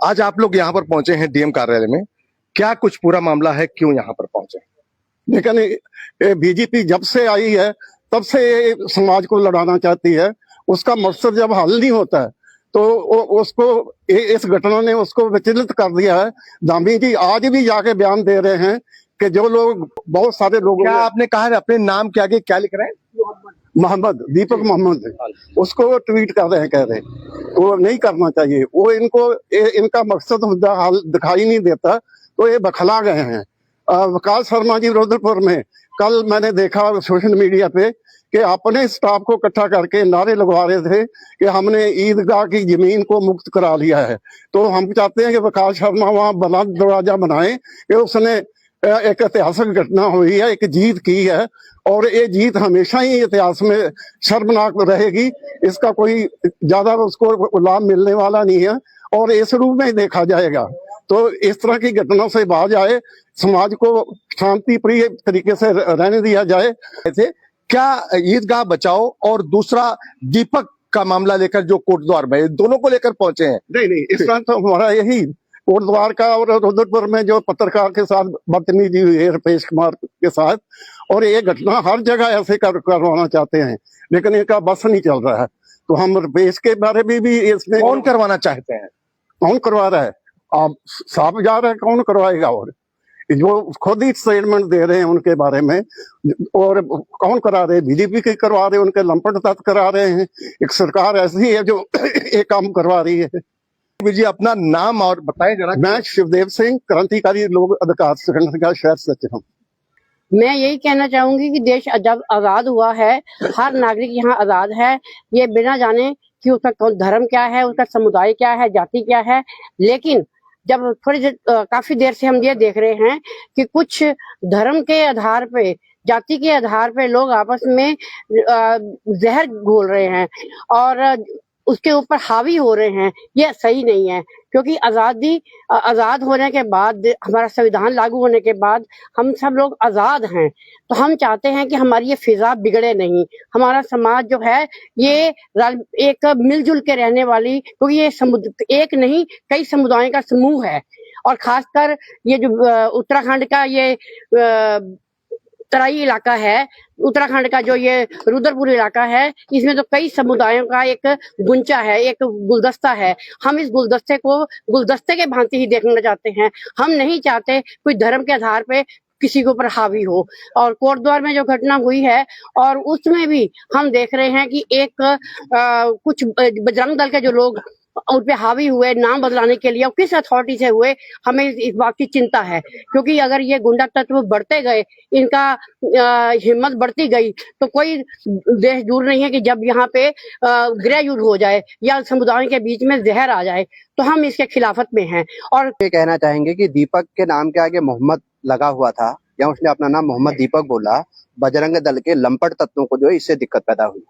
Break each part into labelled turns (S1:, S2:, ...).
S1: आज आप लोग यहाँ पर पहुंचे हैं डीएम कार्यालय में, क्या कुछ पूरा मामला है, क्यों यहाँ पर पहुंचे?
S2: लेकिन बीजेपी जब से आई है तब से ये समाज को लड़ाना चाहती है। उसका मकसद जब हल नहीं होता है तो उसको इस घटना ने उसको विचलित कर दिया है। धामी जी आज भी जाके बयान दे रहे हैं कि जो लोग बहुत सारे लोग,
S1: क्या आपने कहा है अपने नाम के आगे क्या लिख रहे हैं?
S2: मोहम्मद दीपक मोहम्मद, उसको ट्वीट कर रहे हैं, कह रहे वो नहीं करना चाहिए। वो इनका मकसद हल दिखाई नहीं देता तो ये बखला गए हैं। विकास शर्मा जी रुद्रपुर में कल मैंने देखा सोशल मीडिया पे कि अपने स्टाफ को इकट्ठा करके नारे लगवा रहे थे कि हमने ईदगाह की जमीन को मुक्त करा लिया है। तो हम चाहते हैं कि विकास शर्मा वहाँ बना दरवाजा बनाए कि उसने एक ऐतिहासिक घटना हुई है, एक जीत की है और ये जीत हमेशा ही इतिहास में शर्मनाक रहेगी। इसका कोई ज्यादा उसको लाभ मिलने वाला नहीं है और इस रूप में देखा जाएगा। तो इस तरह की घटना से बाज आए, समाज को शांति प्रिय तरीके से रहने दिया जाए।
S1: ऐसे क्या ईदगाह बचाओ और दूसरा दीपक का मामला लेकर जो कोटद्वार में, दोनों को लेकर पहुंचे हैं?
S2: नहीं, इस तरह तो हमारा यही कोटद्वार का और रुद्रपुर में जो पत्रकार के साथ बदतमीजी हुई है रुपेश कुमार के साथ, और ये घटना हर जगह ऐसे करवाना चाहते हैं लेकिन इनका बस नहीं चल रहा है। तो हम रुपेश के बारे में भी इसमें,
S1: कौन करवाना चाहते हैं?
S2: कौन करवा रहा है? आप साफ जा रहा है, कौन करवाएगा? और जो खुद ही स्टेटमेंट दे रहे हैं उनके बारे में, और कौन करा रहे हैं? बीजेपी के करवा रहे हैं, उनके लंपट तत्व करा रहे हैं। एक सरकार ऐसी है जो एक काम करवा रही है।
S1: जी अपना नाम और बताएं जरा।
S2: मैं शिवदेव सिंह, क्रांतिकारी लोक अधिकार संगठन का शहर सचिव हूँ।
S3: मैं यही कहना चाहूंगी कि देश जब आजाद हुआ है, हर नागरिक यहाँ आजाद है, ये बिना जाने कि उसका धर्म क्या है, उसका समुदाय क्या है, जाति क्या है। लेकिन जब काफी देर से हम ये देख रहे हैं कि कुछ धर्म के आधार पे, जाति के आधार पे लोग आपस में जहर घोल रहे हैं और उसके ऊपर हावी हो रहे हैं, ये सही नहीं है। क्योंकि आजाद होने के बाद, हमारा संविधान लागू होने के बाद हम सब लोग आजाद हैं। तो हम चाहते हैं कि हमारी ये फिजा बिगड़े नहीं, हमारा समाज जो है ये एक मिलजुल के रहने वाली, क्योंकि ये एक नहीं कई समुदायों का समूह है। और खासकर ये जो उत्तराखंड का ये तराई इलाका है, उत्तराखंड का जो ये रुद्रपुर इलाका है, इसमें तो कई समुदायों का एक गुंचा है, एक गुलदस्ता है। हम इस गुलदस्ते को गुलदस्ते के भांति ही देखना चाहते हैं। हम नहीं चाहते कोई धर्म के आधार पे किसी के ऊपर हावी हो। और कोटद्वार में जो घटना हुई है, और उसमें भी हम देख रहे हैं कि कुछ बजरंग दल के जो लोग उन पे हावी हुए नाम बदलाने के लिए, और किस अथॉरिटी से हुए, हमें इस बात की चिंता है। क्योंकि अगर ये गुंडा तत्व बढ़ते गए, इनका हिम्मत बढ़ती गई, तो कोई देश दूर नहीं है कि जब यहाँ पे गृह युद्ध हो जाए या समुदायों के बीच में जहर आ जाए, तो हम इसके खिलाफत में हैं। और
S4: ये कहना चाहेंगे कि दीपक के नाम के आगे मोहम्मद लगा हुआ था, या उसने अपना नाम मोहम्मद दीपक बोला, बजरंग दल के लंपट तत्वों को जो है इससे दिक्कत पैदा हुई।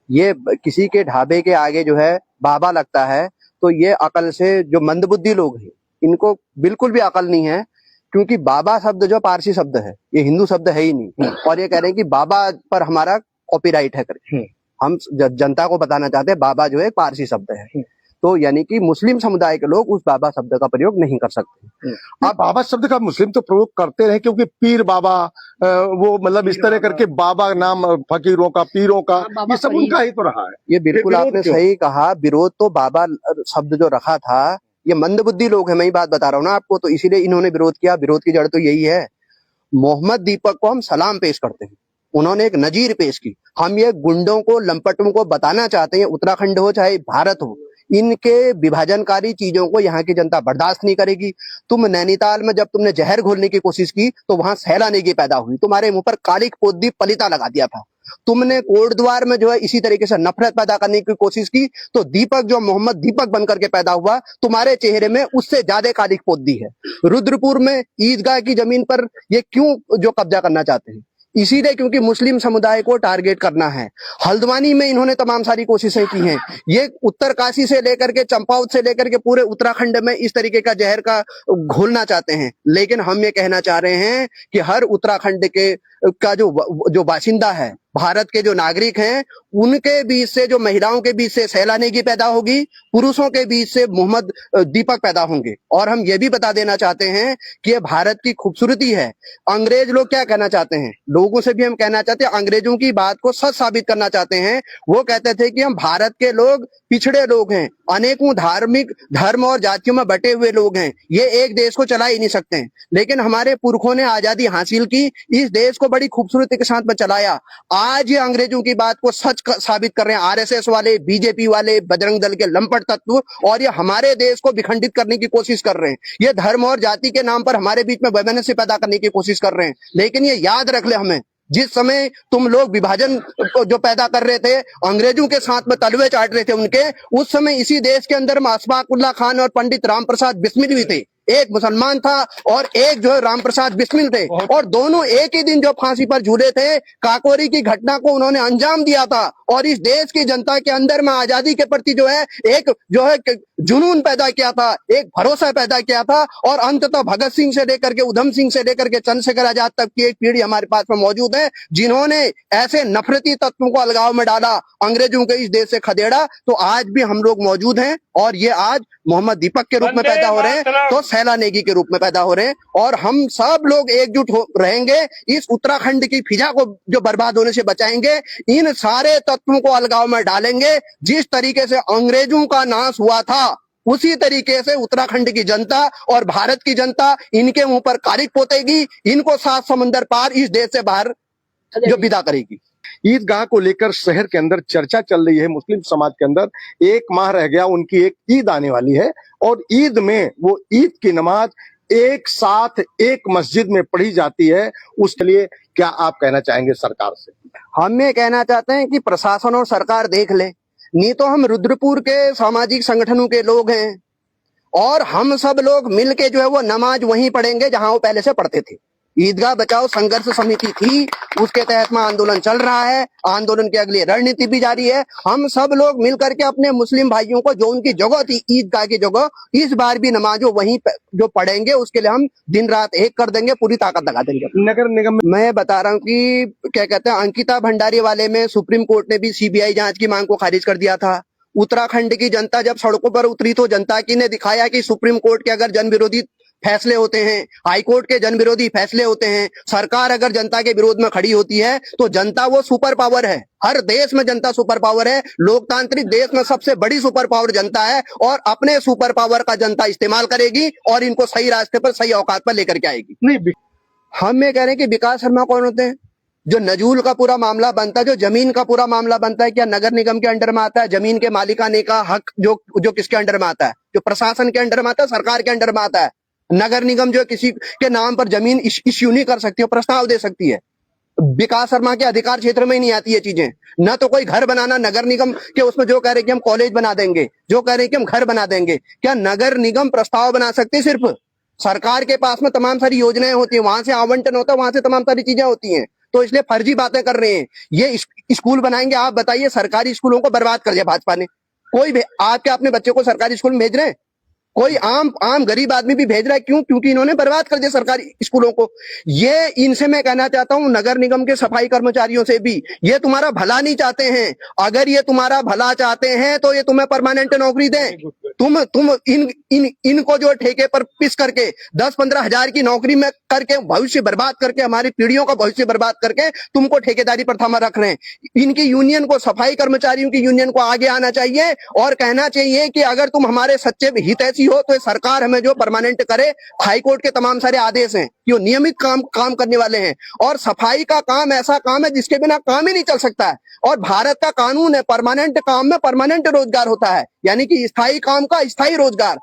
S4: ये किसी के ढाबे के आगे जो है बाबा लगता है, तो ये अकल से जो मंदबुद्धि लोग हैं इनको बिल्कुल भी अकल नहीं है। क्योंकि बाबा शब्द जो पारसी शब्द है, ये हिंदू शब्द है ही नहीं। और ये कह रहे हैं कि बाबा पर हमारा कॉपीराइट है करके। हम जनता को बताना चाहते हैं बाबा जो है पारसी शब्द है। तो यानी कि मुस्लिम समुदाय के लोग उस बाबा शब्द का प्रयोग नहीं कर सकते।
S1: आप बाबा शब्द का मुस्लिम तो प्रयोग करते रहे, क्योंकि पीर बाबा, वो मतलब इस तरह करके बाबा नाम फकीरों का, पीरों का, ये सब उनका ही तो रहा है।
S4: ये बिल्कुल आपने सही कहा। विरोध तो बाबा शब्द जो रखा था, ये मंदबुद्धि लोग हैं, मैं ही बात बता रहा हूँ ना आपको, तो इसीलिए इन्होंने विरोध किया। विरोध की जड़ तो यही है। मोहम्मद दीपक को हम सलाम पेश करते हैं, उन्होंने एक नजीर पेश की। हम ये गुंडों को, लंपटों को बताना चाहते हैं, उत्तराखंड हो चाहे भारत हो, इनके विभाजनकारी चीजों को यहाँ की जनता बर्दाश्त नहीं करेगी। तुम नैनीताल में जब तुमने जहर घोलने की कोशिश की तो वहां सैलानेगी पैदा हुई, तुम्हारे मुंह पर काली पोती पलिता लगा दिया था। तुमने कोटद्वार में जो है इसी तरीके से नफरत पैदा करने की कोशिश की, तो दीपक जो मोहम्मद दीपक बनकर के पैदा हुआ, तुम्हारे चेहरे में उससे ज्यादा काली पोती है। रुद्रपुर में ईदगाह की जमीन पर ये क्यों जो कब्जा करना चाहते हैं? इसीलिए क्योंकि मुस्लिम समुदाय को टारगेट करना है। हल्द्वानी में इन्होंने तमाम सारी कोशिशें की हैं। ये उत्तरकाशी से लेकर के, चंपावत से लेकर के पूरे उत्तराखंड में इस तरीके का जहर का घोलना चाहते हैं। लेकिन हम ये कहना चाह रहे हैं कि हर उत्तराखंड के का जो बाशिंदा है, भारत के जो नागरिक हैं उनके बीच से, जो महिलाओं के बीच से शैला नेगी पैदा होगी, पुरुषों के बीच से मोहम्मद दीपक पैदा होंगे। और हम ये भी बता देना चाहते हैं कि ये भारत की खूबसूरती है। अंग्रेज लोग क्या कहना चाहते हैं, लोगों से भी हम कहना चाहते हैं, अंग्रेजों की बात को सच साबित करना चाहते हैं। वो कहते थे कि हम भारत के लोग पिछड़े लोग हैं, अनेकों धार्मिक धर्म और जातियों में बटे हुए लोग हैं, ये एक देश को चला ही नहीं सकते हैं। लेकिन हमारे पुरखों ने आजादी हासिल की, इस देश को बड़ी खूबसूरती के साथ में चलाया। आज ये अंग्रेजों की बात को सच साबित कर रहे हैं आरएसएस वाले, बीजेपी वाले, बजरंग दल के लंपट तत्व, और ये हमारे देश को विखंडित करने की कोशिश कर रहे हैं। ये धर्म और जाति के नाम पर हमारे बीच में वैमनस्य पैदा करने की कोशिश कर रहे हैं। लेकिन ये याद रख ले, हमें जिस समय तुम लोग विभाजन जो पैदा कर रहे थे, अंग्रेजों के साथ में तलवे चाट रहे थे उनके, उस समय इसी देश के अंदर में अशफाकुल्लाह खान और पंडित राम प्रसाद बिस्मिल भी थे। एक मुसलमान था और एक जो है राम प्रसाद बिस्मिल थे, और दोनों एक ही दिन जो फांसी पर झूले थे, काकोरी की घटना को उन्होंने अंजाम दिया था। और इस देश की जनता के अंदर में आजादी के प्रति जो है एक जो है जुनून पैदा किया था, एक भरोसा पैदा किया था। और अंततः भगत सिंह से लेकर के, उधम सिंह से लेकर के चंद्रशेखर आजाद तक की एक पीढ़ी हमारे पास में मौजूद है, जिन्होंने ऐसे नफरती तत्वों को अलगाव में डाला, अंग्रेजों के इस देश से खदेड़ा। तो आज भी हम लोग मौजूद हैं, और ये आज मोहम्मद दीपक के रूप में पैदा हो रहे हैं, तो शैला नेगी के रूप में पैदा हो रहे हैं। और हम सब लोग एकजुट रहेंगे, इस उत्तराखंड की फिजा को जो बर्बाद होने से बचाएंगे, इन सारे तत्वों को अलगाव में डालेंगे। जिस तरीके से अंग्रेजों का नाश हुआ था, उसी तरीके से उत्तराखंड की जनता और भारत की जनता इनके मुंह पर कालिक पोतेगी, इनको 7 समंदर पार इस देश से बाहर जो विदा करेगी।
S1: ईदगाह को लेकर शहर के अंदर चर्चा चल रही है। मुस्लिम समाज के अंदर 1 माह रह गया, उनकी एक ईद आने वाली है, और ईद में वो ईद की नमाज एक साथ एक मस्जिद में पढ़ी जाती है। उसके लिए क्या आप कहना चाहेंगे सरकार से?
S4: हम ये कहना चाहते हैं कि प्रशासन और सरकार देख ले, नहीं तो हम रुद्रपुर के सामाजिक संगठनों के लोग हैं, और हम सब लोग मिलके जो है वो नमाज वहीं पढ़ेंगे जहां वो पहले से पढ़ते थे। ईदगाह बचाओ संघर्ष समिति थी, उसके तहत में आंदोलन चल रहा है, आंदोलन की अगली रणनीति भी जारी है। हम सब लोग मिलकर के अपने मुस्लिम भाइयों को, जो उनकी जगह थी ईदगाह की जगह, इस बार भी नमाज वहीं जो पढ़ेंगे, उसके लिए हम दिन रात एक कर देंगे, पूरी ताकत लगा देंगे।
S1: नगर निगम
S4: मैं बता रहा हूँ कि क्या कहते हैं, अंकिता भंडारी वाले में सुप्रीम कोर्ट ने भी सीबीआई जांच की मांग को खारिज कर दिया था। उत्तराखंड की जनता जब सड़कों पर उतरी तो जनता की ने दिखाया कि सुप्रीम कोर्ट के अगर जन विरोधी फैसले होते हैं, हाईकोर्ट के जन विरोधी फैसले होते हैं, सरकार अगर जनता के विरोध में खड़ी होती है तो जनता वो सुपर पावर है। हर देश में जनता सुपर पावर है, लोकतांत्रिक देश में सबसे बड़ी सुपर पावर जनता है, और अपने सुपर पावर का जनता इस्तेमाल करेगी और इनको सही रास्ते पर, सही औकात पर लेकर के आएगी।
S1: नहीं,
S4: हम ये कह रहे हैं कि विकास शर्मा कौन होते हैं? जो नजूल का पूरा मामला बनता है, जो जमीन का पूरा मामला बनता है, क्या नगर निगम के अंडर में आता है? जमीन के मालिकाने का हक जो किसके अंडर में आता है? जो प्रशासन के अंडर में आता है, सरकार के अंडर में आता है। नगर निगम जो किसी के नाम पर जमीन इश्यू नहीं कर सकती, प्रस्ताव दे सकती है। विकास शर्मा के अधिकार क्षेत्र में ही नहीं आती है चीजें। न तो कोई घर बनाना नगर निगम के उसमें जो कह रहे कि हम कॉलेज बना देंगे, जो कह रहे कि हम घर बना देंगे, क्या नगर निगम प्रस्ताव बना सकते हैं? सिर्फ सरकार के पास में तमाम सारी योजनाएं होती है, वहां से आवंटन होता है, वहां से तमाम सारी चीजें होती हैं। तो इसलिए फर्जी बातें कर रहे हैं। ये स्कूल बनाएंगे, आप बताइए, सरकारी स्कूलों को बर्बाद कर दिया भाजपा ने। कोई आप क्या अपने बच्चे को सरकारी स्कूल में भेज रहे हैं? कोई आम गरीब आदमी भी भेज रहा है। क्यों? क्योंकि इन्होंने बर्बाद कर दिया सरकारी स्कूलों को। ये इनसे मैं कहना चाहता हूं, नगर निगम के सफाई कर्मचारियों से भी, ये तुम्हारा भला नहीं चाहते हैं। अगर ये तुम्हारा भला चाहते हैं तो ये तुम्हें परमानेंट नौकरी दें। तुम इनको जो ठेके पर पिस करके 10-15 हजार की नौकरी में करके भविष्य बर्बाद करके, हमारी पीढ़ियों का भविष्य बर्बाद करके तुमको ठेकेदारी पर थमा रख रहे हैं। इनकी यूनियन को, सफाई कर्मचारियों की यूनियन को आगे आना चाहिए और कहना चाहिए कि अगर तुम हमारे सच्चे हितैषी हो तो सरकार हमें जो परमानेंट करे। हाईकोर्ट के तमाम सारे आदेश हैं, जो नियमित काम करने वाले हैं, और सफाई का काम ऐसा काम है जिसके बिना काम ही नहीं चल सकता है। और भारत का कानून है, परमानेंट काम में परमानेंट रोजगार होता है, यानी कि स्थायी काम का स्थायी रोजगार।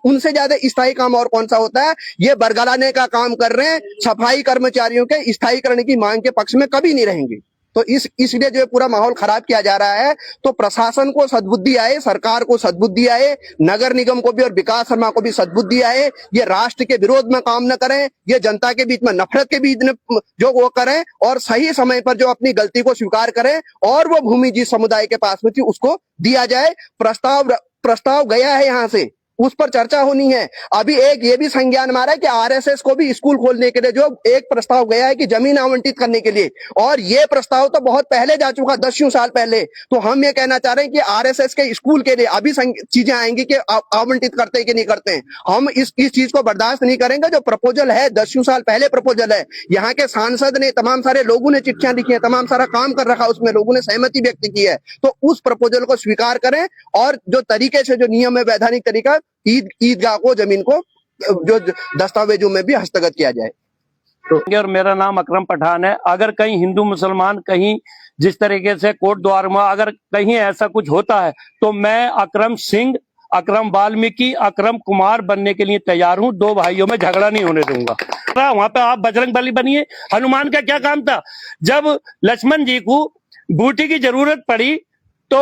S4: उनसे ज्यादा स्थायी काम और कौन सा होता है? ये बरगलाने का काम कर रहे हैं। सफाई कर्मचारियों के स्थायीकरण की मांग के पक्ष में कभी नहीं रहेंगे। तो इसलिए जो पूरा माहौल खराब किया जा रहा है, तो प्रशासन को सद्बुद्धि आए, सरकार को सद्बुद्धि आए, नगर निगम को भी और विकास शर्मा को भी सद्बुद्धि आए। ये राष्ट्र के विरोध में काम न करें, ये जनता के बीच में नफरत के बीच में जो वो करें, और सही समय पर जो अपनी गलती को स्वीकार करें और वो भूमि जिस समुदाय के पास में थी उसको दिया जाए। प्रस्ताव गया है यहाँ से, उस पर चर्चा होनी है। अभी एक ये भी संज्ञान मारा है कि आरएसएस को भी स्कूल खोलने के लिए जो एक प्रस्ताव गया है कि जमीन आवंटित करने के लिए, और ये प्रस्ताव तो बहुत पहले जा चुका, 10 साल पहले। तो हम ये कहना चाह रहे हैं कि आरएसएस के स्कूल के लिए अभी चीजें आएंगी कि आवंटित करते हैं कि नहीं करते हैं। हम इस चीज को बर्दाश्त नहीं करेंगे। जो प्रपोजल है 10 साल पहले प्रपोजल है, यहाँ के सांसद ने, तमाम सारे लोगों ने चिट्ठियां लिखी है, तमाम सारा काम कर रखा, उसमें लोगों ने सहमति व्यक्त की है। तो उस प्रपोजल को स्वीकार करें और जो तरीके से, जो नियम है, वैधानिक तरीका, ईदगाह को, जमीन को, जो दस्तावेजों में भी हस्तगत किया जाए।
S5: और मेरा नाम अकरम पठान है। अगर कहीं हिंदू मुसलमान कहीं जिस तरीके से कोट द्वार में अगर कहीं ऐसा कुछ होता है तो मैं अकरम सिंह, अकरम वाल्मीकि, अकरम कुमार बनने के लिए तैयार हूं। दो भाइयों में झगड़ा नहीं होने दूंगा। वहां पे आप बजरंग बली बनिए। हनुमान का क्या काम था? जब लक्ष्मण जी को बूटी की जरूरत पड़ी तो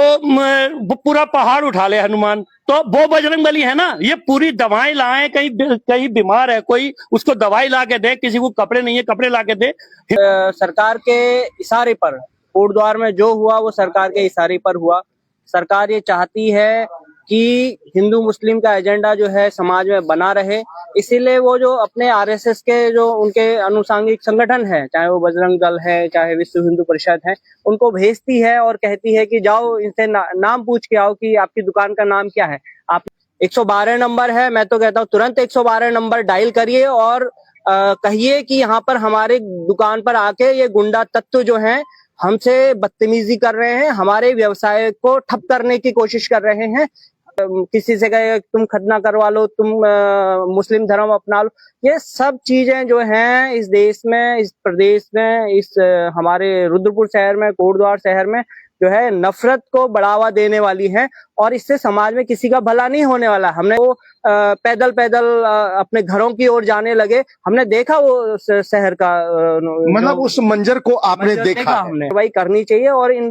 S5: पूरा पहाड़ उठा ले हनुमान, तो वो बजरंग बली है ना। ये पूरी दवाएं लाए, कहीं बीमार है कोई, उसको दवाई ला के दे, किसी को कपड़े नहीं है कपड़े ला के दे।
S6: सरकार के इशारे पर कोट द्वार में जो हुआ वो सरकार के इशारे पर हुआ। सरकार ये चाहती है कि हिंदू मुस्लिम का एजेंडा जो है समाज में बना रहे, इसीलिए वो जो अपने आरएसएस के जो उनके अनुसांगिक संगठन है, चाहे वो बजरंग दल है, चाहे विश्व हिंदू परिषद है, उनको भेजती है और कहती है कि जाओ इनसे नाम पूछ के आओ कि आपकी दुकान का नाम क्या है। आप 112 नंबर है, मैं तो कहता हूँ तुरंत 112 नंबर डायल करिए और कहिए कि यहाँ पर हमारे दुकान पर आके ये गुंडा तत्व जो हैं हमसे बदतमीजी कर रहे हैं, हमारे व्यवसाय को ठप करने की कोशिश कर रहे हैं। किसी से कहे तुम खतना करवा लो, तुम मुस्लिम धर्म अपना लो। ये सब चीजें जो हैं इस देश में, इस प्रदेश में, इस हमारे रुद्रपुर शहर में, कोटद्वार शहर में जो है नफरत को बढ़ावा देने वाली है और इससे समाज में किसी का भला नहीं होने वाला। हमने वो पैदल अपने घरों की ओर जाने लगे, हमने देखा वो शहर का,
S1: मतलब उस मंजर को आपने देखा है।
S6: हमने कार्रवाई करनी चाहिए और इन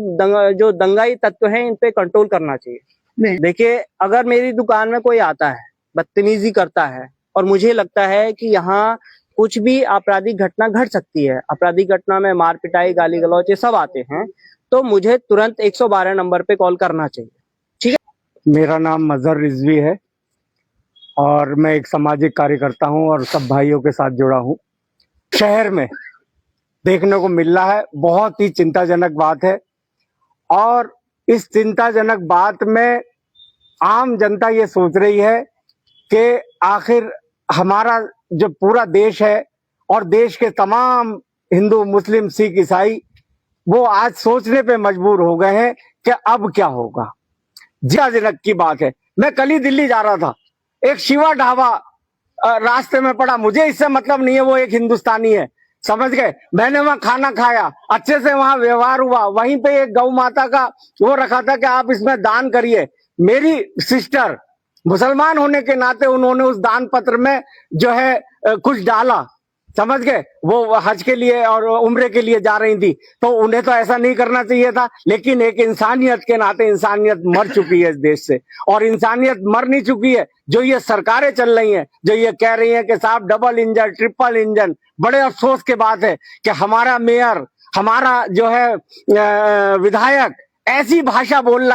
S6: जो दंगाई तत्व हैं इन पे कंट्रोल करना चाहिए।
S1: नहीं,
S6: देखिए, अगर मेरी दुकान में कोई आता है, बदतमीजी करता है और मुझे लगता है कि यहाँ कुछ भी आपराधिक घटना घट सकती है, आपराधिक घटना में मार पिटाई, गाली गलौच ये सब आते हैं, तो मुझे तुरंत 112 नंबर पे कॉल करना चाहिए। ठीक है।
S7: मेरा नाम मजहर रिजवी है और मैं एक सामाजिक कार्यकर्ता हूं और सब भाइयों के साथ जुड़ा हूं। शहर में देखने को मिल रहा है, बहुत ही चिंताजनक बात है और इस चिंताजनक बात में आम जनता ये सोच रही है कि आखिर हमारा जो पूरा देश है और देश के तमाम हिंदू, मुस्लिम, सिख, ईसाई वो आज सोचने पे मजबूर हो गए हैं कि अब क्या होगा। चिंताजनक की बात है। मैं कल ही दिल्ली जा रहा था, एक शिवा ढाबा रास्ते में पड़ा, मुझे इससे मतलब नहीं है, वो एक हिंदुस्तानी है, समझ गए। मैंने वहां खाना खाया, अच्छे से वहां व्यवहार हुआ। वहीं पे एक गौ माता का वो रखा था कि आप इसमें दान करिए। मेरी सिस्टर मुसलमान होने के नाते उन्होंने उस दान पत्र में जो है कुछ डाला, समझ गए। वो हज के लिए और उम्रे के लिए जा रही थी, तो उन्हें तो ऐसा नहीं करना चाहिए था, लेकिन एक इंसानियत के नाते इंसानियत मर चुकी है इस देश से। और इंसानियत मर नहीं चुकी है, जो ये सरकारें चल रही हैं, जो ये कह रही हैं कि साहब डबल इंजन, ट्रिपल इंजन। बड़े अफसोस की बात है कि हमारा मेयर, हमारा जो है विधायक ऐसी भाषा बोल रहा है।